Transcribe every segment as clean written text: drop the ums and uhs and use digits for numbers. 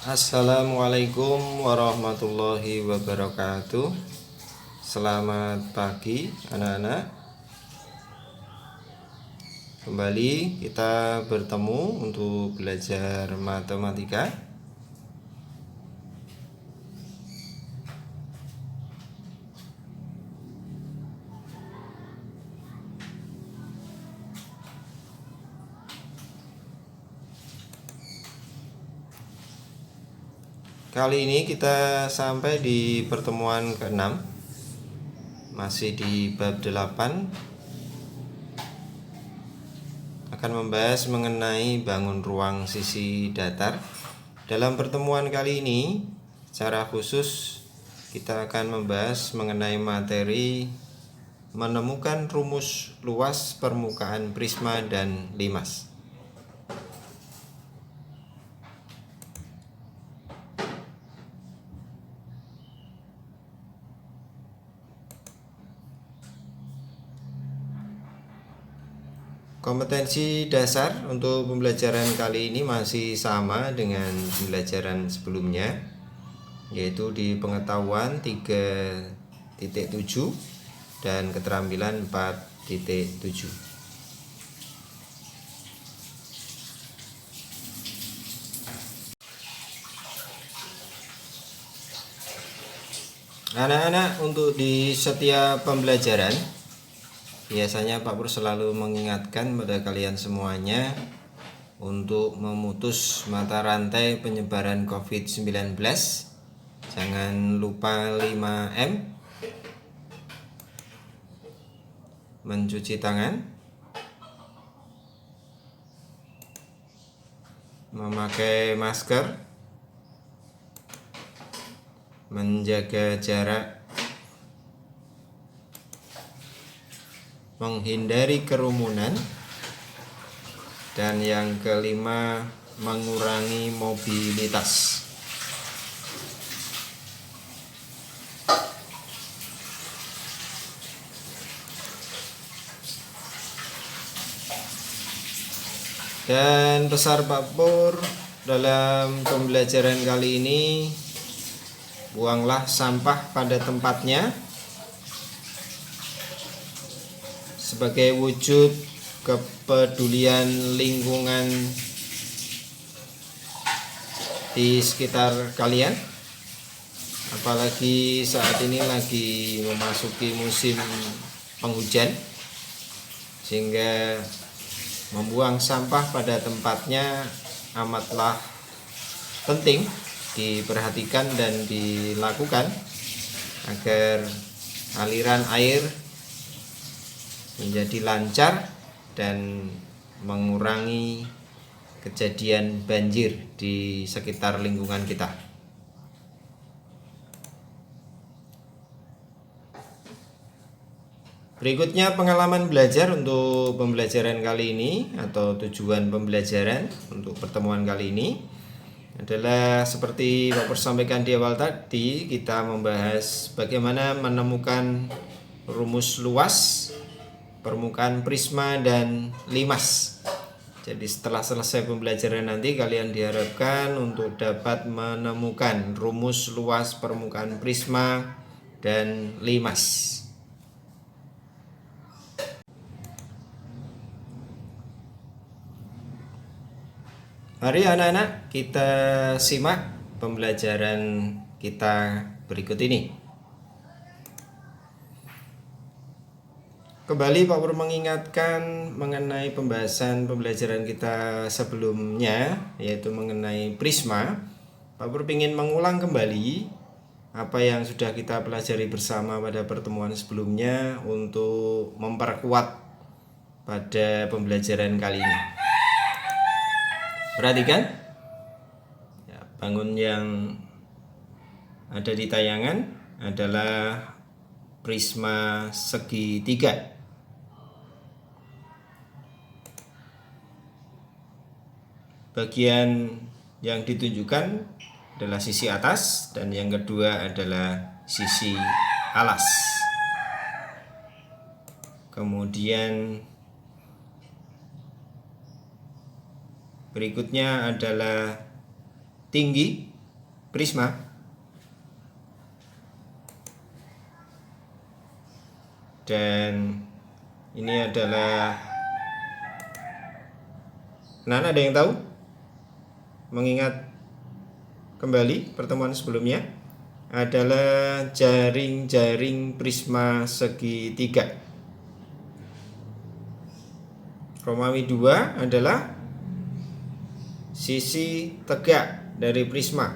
Assalamualaikum warahmatullahi wabarakatuh. Selamat pagi anak-anak. Kembali kita bertemu untuk belajar matematika. Kali ini kita sampai di pertemuan ke-6, masih di bab 8, akan membahas mengenai bangun ruang sisi datar. Dalam pertemuan kali ini, secara khusus kita akan membahas mengenai materi menemukan rumus luas permukaan prisma dan limas. Kompetensi dasar untuk pembelajaran kali ini masih sama dengan pembelajaran sebelumnya, yaitu di pengetahuan 3.7 dan keterampilan 4.7. Anak-anak, untuk di setiap pembelajaran biasanya Pak Pur selalu mengingatkan pada kalian semuanya untuk memutus mata rantai penyebaran COVID-19. Jangan lupa 5M, mencuci tangan, memakai masker, menjaga jarak, menghindari kerumunan, dan yang kelima, mengurangi mobilitas. Dan pesan Pak Pur dalam pembelajaran kali ini, buanglah sampah pada tempatnya sebagai wujud kepedulian lingkungan di sekitar kalian, apalagi saat ini lagi memasuki musim penghujan, sehingga membuang sampah pada tempatnya amatlah penting diperhatikan dan dilakukan agar aliran air menjadi lancar dan mengurangi kejadian banjir di sekitar lingkungan kita. Berikutnya pengalaman belajar untuk pembelajaran kali ini, atau tujuan pembelajaran untuk pertemuan kali ini adalah seperti Bapak sampaikan di awal tadi, kita membahas bagaimana menemukan rumus luas permukaan prisma dan limas. Jadi setelah selesai pembelajaran nanti kalian diharapkan untuk dapat menemukan rumus luas permukaan prisma dan limas. Mari anak-anak, kita simak pembelajaran kita berikut ini. Kembali Pak Pur mengingatkan mengenai pembahasan pembelajaran kita sebelumnya, yaitu mengenai prisma. Pak Pur ingin mengulang kembali apa yang sudah kita pelajari bersama pada pertemuan sebelumnya untuk memperkuat pada pembelajaran kali ini. Perhatikan ya, bangun yang ada di tayangan adalah prisma segitiga. Bagian yang ditunjukkan adalah sisi atas dan yang kedua adalah sisi alas. Kemudian berikutnya adalah tinggi prisma. Dan ini adalah, nah, ada yang tahu? Mengingat kembali pertemuan sebelumnya, adalah jaring-jaring prisma segitiga. Romawi 2 adalah sisi tegak dari prisma.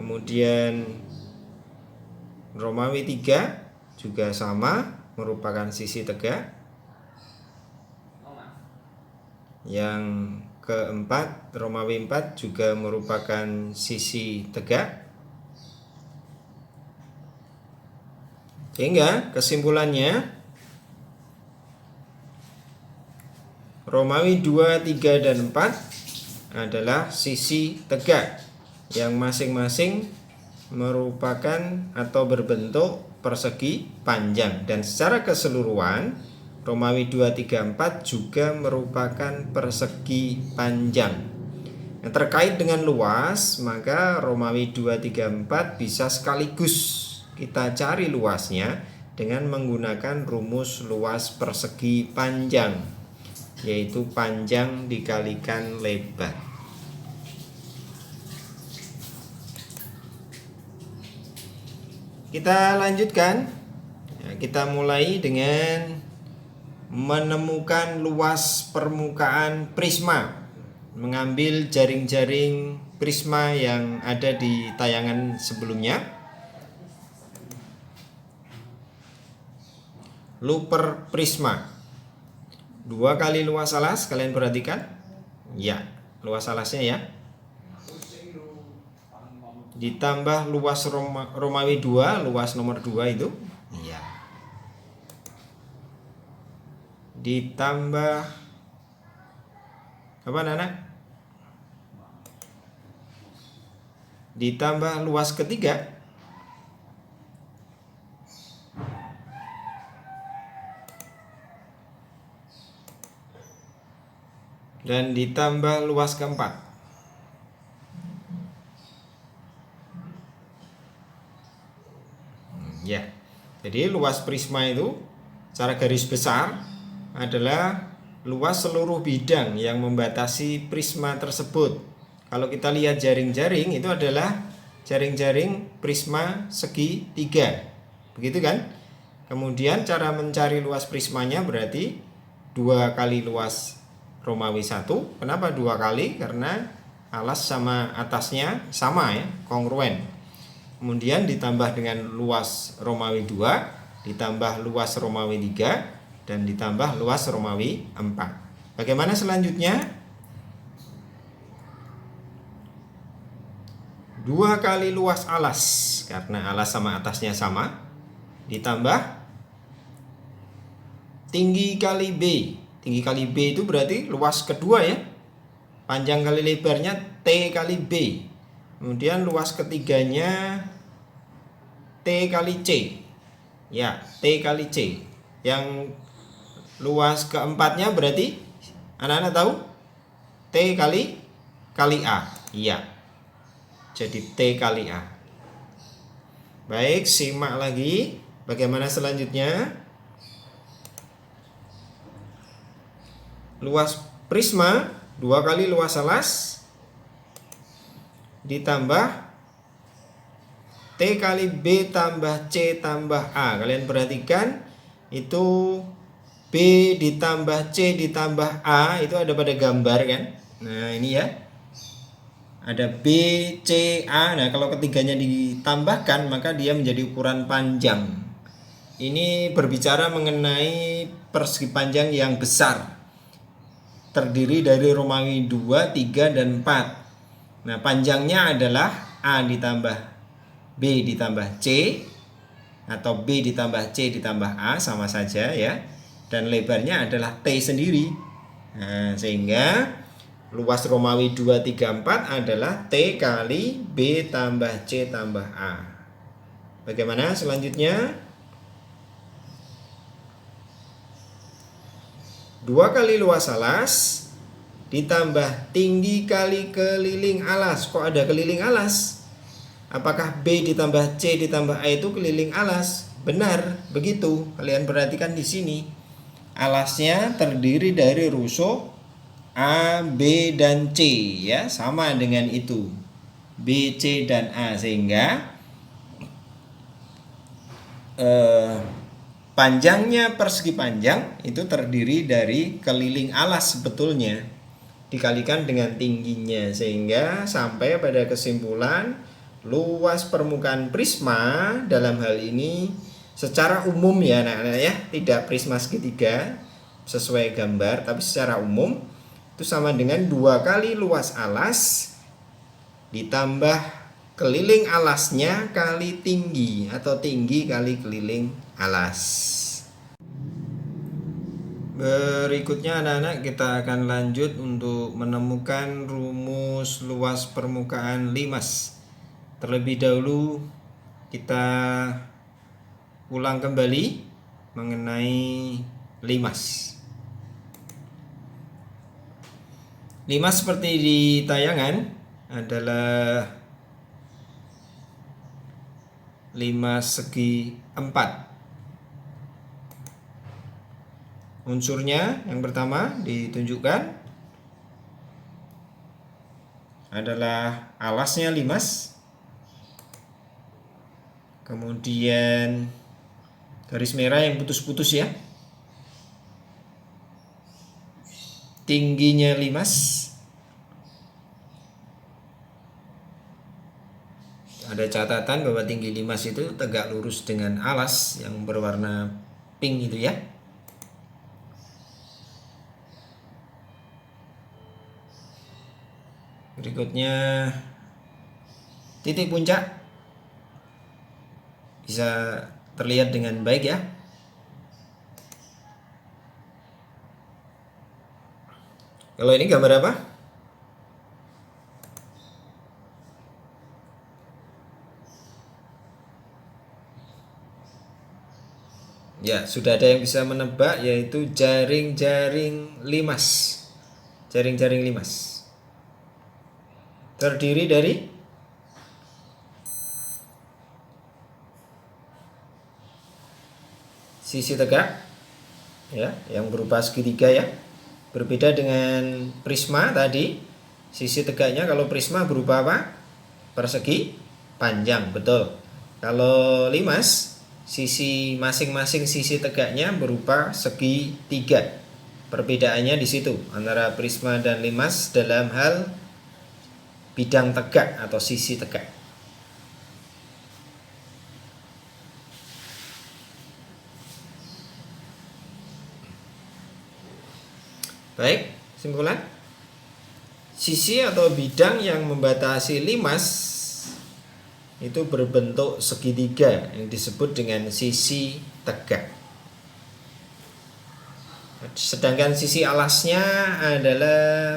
Kemudian Romawi 3 juga sama, merupakan sisi tegak. Yang keempat, Romawi 4 juga merupakan sisi tegak. Sehingga kesimpulannya, Romawi 2, 3, dan 4 adalah sisi tegak yang masing-masing merupakan atau berbentuk persegi panjang, dan secara keseluruhan Romawi 2, 3, 4 juga merupakan persegi panjang. Yang terkait dengan luas, maka Romawi 2, 3, 4 bisa sekaligus kita cari luasnya dengan menggunakan rumus luas persegi panjang, yaitu panjang dikalikan lebar. Kita lanjutkan. Kita mulai dengan menemukan luas permukaan prisma, mengambil jaring-jaring prisma yang ada di tayangan sebelumnya. Looper prisma, 2 kali luas alas, kalian perhatikan? Ya, luas alasnya ya. Ditambah luas Romawi 2, luas nomor 2 itu. Ya. Ditambah apa, anak? Ditambah luas ketiga. Dan ditambah luas keempat. Ya, jadi luas prisma itu secara garis besar adalah luas seluruh bidang yang membatasi prisma tersebut. Kalau kita lihat jaring-jaring, itu adalah jaring-jaring prisma segitiga, begitu kan? Kemudian cara mencari luas prismanya berarti 2 kali luas Romawi 1. Kenapa 2 kali? Karena alas sama atasnya sama ya, kongruen. Kemudian ditambah dengan luas Romawi 2, ditambah luas Romawi 3, dan ditambah luas Romawi 4. Bagaimana selanjutnya? 2 kali luas alas, karena alas sama atasnya sama, ditambah tinggi kali B. Tinggi kali B itu berarti luas kedua ya. Panjang kali lebarnya T kali B. Kemudian luas ketiganya T kali C. Ya, T kali C. Yang luas keempatnya berarti anak-anak tahu? T kali A. Iya. Jadi T kali A. Baik, simak lagi. Bagaimana selanjutnya? Luas prisma 2 kali luas alas ditambah T kali B tambah C tambah A. Kalian perhatikan, itu B ditambah C ditambah A itu ada pada gambar kan. Nah ini ya, ada B, C, A. Nah kalau ketiganya ditambahkan maka dia menjadi ukuran panjang. Ini berbicara mengenai persegi panjang yang besar, terdiri dari Romawi 2, 3, dan 4. Nah panjangnya adalah A ditambah B ditambah C, atau B ditambah C ditambah A, sama saja ya. Dan lebarnya adalah T sendiri. Nah, sehingga luas Romawi 2, 3, 4 adalah T kali B tambah C tambah A. Bagaimana selanjutnya? 2 kali luas alas ditambah tinggi kali keliling alas. Kok ada keliling alas? Apakah B ditambah C ditambah A itu keliling alas? Benar, begitu. Kalian perhatikan di sini. Alasnya terdiri dari rusuk A, B, dan C, ya, sama dengan itu. B, C, dan A, sehingga panjangnya persegi panjang itu terdiri dari keliling alas sebetulnya dikalikan dengan tingginya, sehingga sampai pada kesimpulan luas permukaan prisma dalam hal ini secara umum ya anak-anak ya, tidak prisma segitiga sesuai gambar, tapi secara umum itu sama dengan 2 kali luas alas ditambah keliling alasnya kali tinggi, atau tinggi kali keliling alas. Berikutnya anak-anak kita akan lanjut untuk menemukan rumus luas permukaan limas. Terlebih dahulu kita ulang kembali mengenai limas. Limas seperti di tayangan adalah limas segi 4. Unsurnya yang pertama ditunjukkan adalah alasnya limas, kemudian garis merah yang putus-putus ya, tingginya limas, ada catatan bahwa tinggi limas itu tegak lurus dengan alas yang berwarna pink itu ya. Berikutnya titik puncak bisa terlihat dengan baik ya. Kalau ini gambar apa? Ya, sudah ada yang bisa menebak, yaitu jaring-jaring limas. Jaring-jaring limas terdiri dari sisi tegak ya, yang berupa segitiga ya. Berbeda dengan prisma tadi, sisi tegaknya kalau prisma berupa apa? Persegi panjang, betul. Kalau limas, sisi masing-masing sisi tegaknya berupa segitiga. Perbedaannya di situ antara prisma dan limas dalam hal bidang tegak atau sisi tegak. Baik, kesimpulan. Sisi atau bidang yang membatasi limas itu berbentuk segitiga yang disebut dengan sisi tegak. Sedangkan sisi alasnya adalah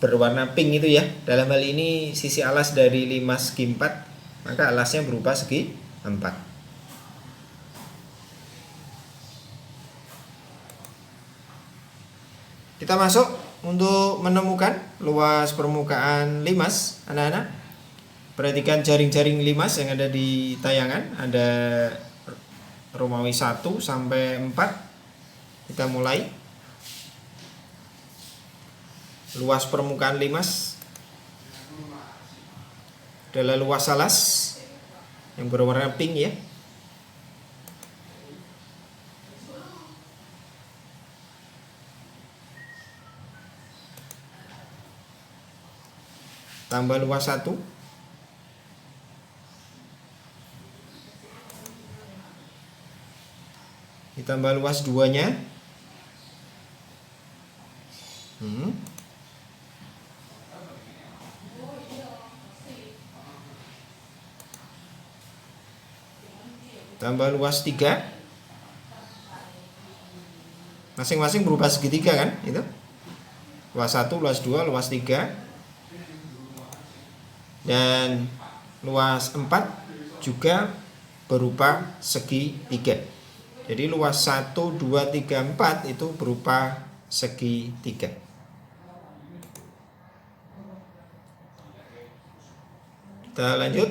berwarna pink itu ya. Dalam hal ini sisi alas dari limas segi 4, maka alasnya berupa segi 4. Kita masuk untuk menemukan luas permukaan limas, anak-anak. Perhatikan jaring-jaring limas yang ada di tayangan, ada Romawi 1 sampai 4. Kita mulai. Luas permukaan limas adalah luas alas yang berwarna pink ya. Tambah luas 1. Ditambah luas 2-nya. Tambah luas 3. Masing-masing berupa segitiga kan, itu. Luas 1, luas 2, luas 3. Dan luas 4 juga berupa segitiga. Jadi luas 1, 2, 3, 4 itu berupa segitiga. Kita lanjut.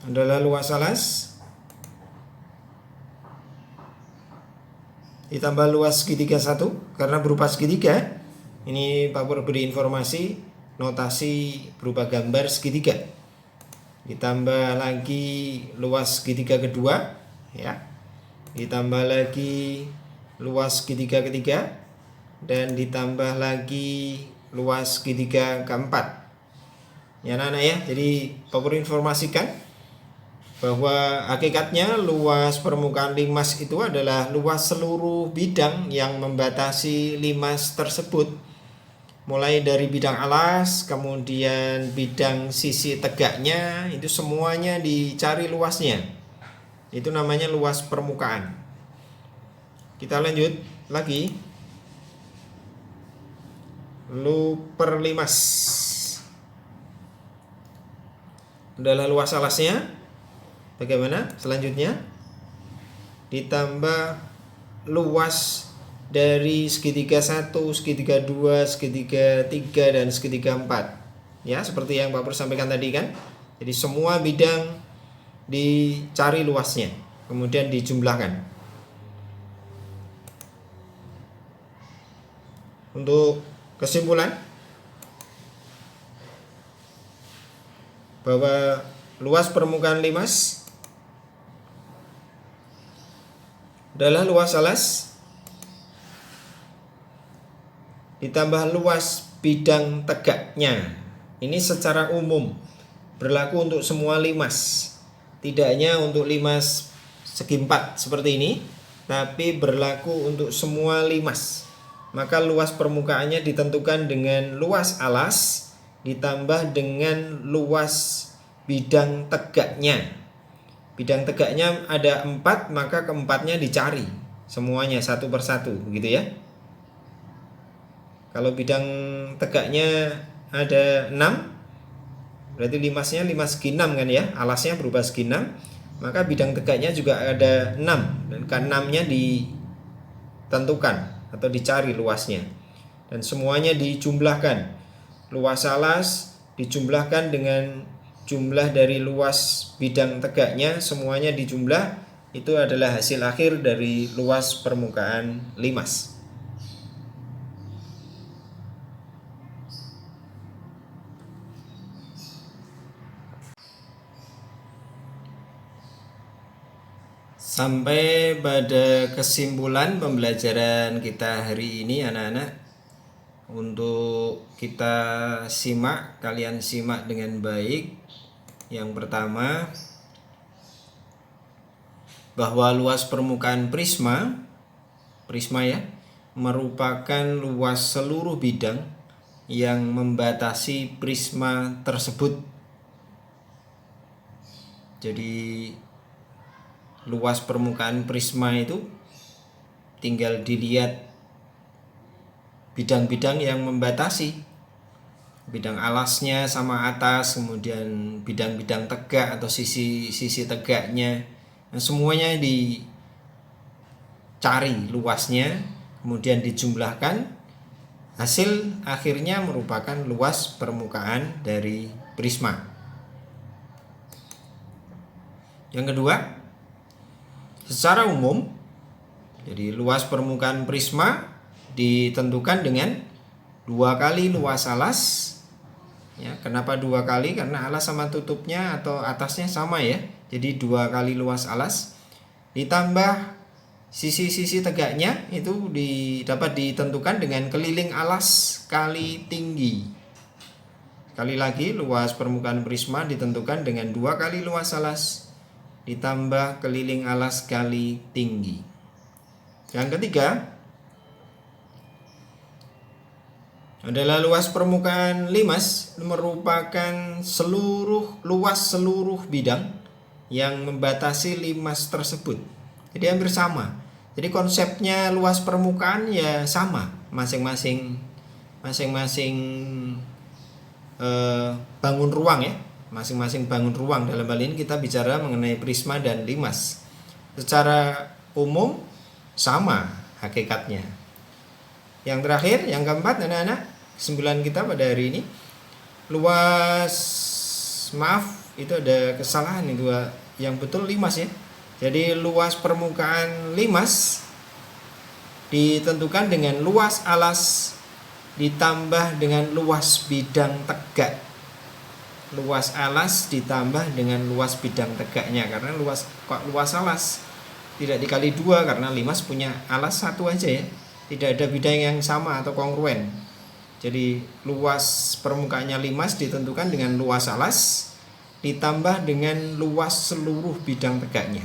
Adalah luas alas ditambah luas segitiga 1 karena berupa segitiga. Ini Pak Pur beri informasi notasi berupa gambar segitiga. Ditambah lagi luas segitiga kedua, ya. Ditambah lagi luas segitiga ketiga dan ditambah lagi luas segitiga keempat. Ya anak-anak ya. Jadi Pak Pur informasikan bahwa hakikatnya luas permukaan limas itu adalah luas seluruh bidang yang membatasi limas tersebut, mulai dari bidang alas, kemudian bidang sisi tegaknya, itu semuanya dicari luasnya. Itu namanya luas permukaan. Kita lanjut lagi. Per limas adalah luas alasnya. Bagaimana selanjutnya? Ditambah luas dari segitiga 1, segitiga 2, segitiga 3, dan segitiga 4. Ya, seperti yang Pak Pur sampaikan tadi kan. Jadi semua bidang dicari luasnya, kemudian dijumlahkan. Untuk kesimpulan bahwa luas permukaan limas adalah luas alas ditambah luas bidang tegaknya. Ini secara umum berlaku untuk semua limas, tidak hanya untuk limas segi 4 seperti ini, tapi berlaku untuk semua limas. Maka luas permukaannya ditentukan dengan luas alas ditambah dengan luas bidang tegaknya. Bidang tegaknya ada 4, maka keempatnya dicari semuanya satu persatu, begitu ya. Kalau bidang tegaknya ada 6, berarti limasnya limas segi 6 kan ya, alasnya berubah segi 6, maka bidang tegaknya juga ada 6, dan ke-6-nya ditentukan atau dicari luasnya, dan semuanya dijumlahkan. Luas alas dijumlahkan dengan jumlah dari luas bidang tegaknya, semuanya dijumlah, itu adalah hasil akhir dari luas permukaan limas. Sampai pada kesimpulan pembelajaran kita hari ini anak-anak. Untuk kita simak, kalian simak dengan baik. Yang pertama, bahwa luas permukaan prisma ya, merupakan luas seluruh bidang yang membatasi prisma tersebut. Jadi luas permukaan prisma itu tinggal dilihat bidang-bidang yang membatasi, bidang alasnya sama atas, kemudian bidang-bidang tegak atau sisi tegaknya, nah, semuanya dicari luasnya, kemudian dijumlahkan, hasil akhirnya merupakan luas permukaan dari prisma. Yang kedua, secara umum, jadi luas permukaan prisma ditentukan dengan 2 kali luas alas. Ya, kenapa 2 kali? Karena alas sama tutupnya atau atasnya sama ya. Jadi 2 kali luas alas ditambah sisi-sisi tegaknya itu dapat ditentukan dengan keliling alas kali tinggi. Sekali lagi, luas permukaan prisma ditentukan dengan 2 kali luas alas ditambah keliling alas kali tinggi. Yang ketiga adalah luas permukaan limas merupakan luas seluruh bidang yang membatasi limas tersebut. Jadi hampir sama. Jadi konsepnya luas permukaan ya sama, masing-masing bangun ruang ya, masing-masing bangun ruang. Dalam hal ini kita bicara mengenai prisma dan limas. Secara umum sama hakikatnya. Yang terakhir, yang keempat anak-anak, kesimpulan kita pada hari ini, luas, maaf itu ada kesalahan itu, yang betul limas ya. Jadi luas permukaan limas ditentukan dengan luas alas ditambah dengan luas bidang tegak. Luas alas ditambah dengan luas bidang tegaknya, karena luas alas tidak dikali 2 karena limas punya alas 1 aja ya. Tidak ada bidang yang sama atau kongruen. Jadi luas permukaannya limas ditentukan dengan luas alas ditambah dengan luas seluruh bidang tegaknya.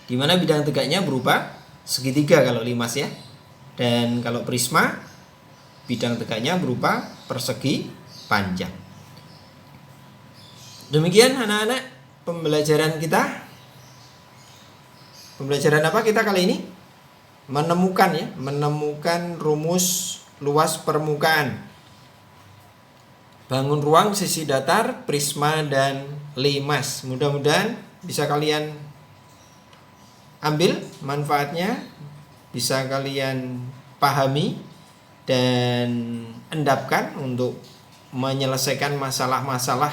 Di mana bidang tegaknya berupa segitiga kalau limas ya. Dan kalau prisma bidang tegaknya berupa persegi panjang. Demikian anak-anak pembelajaran kita. Pembelajaran apa kita kali ini? Menemukan rumus luas permukaan, bangun ruang, sisi datar, prisma, dan limas. Mudah-mudahan bisa kalian ambil manfaatnya, bisa kalian pahami dan endapkan untuk menyelesaikan masalah-masalah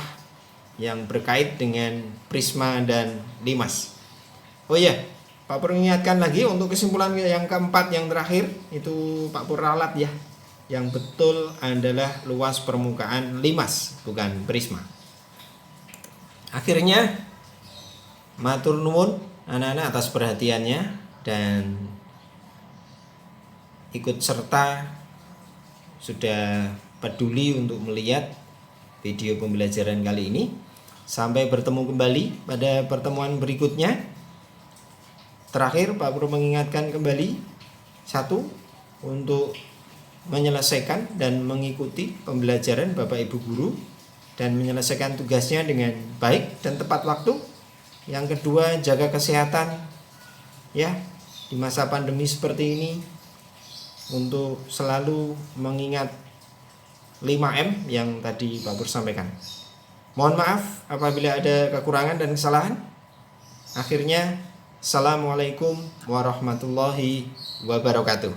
yang berkait dengan prisma dan limas. Oh iya, Pak Pur mengingatkan lagi untuk kesimpulan yang keempat, yang terakhir itu Pak Pur ralat ya. Yang betul adalah luas permukaan limas, bukan prisma. Akhirnya matur nuwun anak-anak atas perhatiannya dan ikut serta sudah peduli untuk melihat video pembelajaran kali ini. Sampai bertemu kembali pada pertemuan berikutnya. Terakhir Pak Pur mengingatkan kembali, satu, untuk menyelesaikan dan mengikuti pembelajaran Bapak Ibu guru dan menyelesaikan tugasnya dengan baik dan tepat waktu. Yang kedua, jaga kesehatan ya di masa pandemi seperti ini, untuk selalu mengingat 5M yang tadi Pak Pur sampaikan. Mohon maaf apabila ada kekurangan dan kesalahan. Akhirnya, Assalamualaikum warahmatullahi wabarakatuh.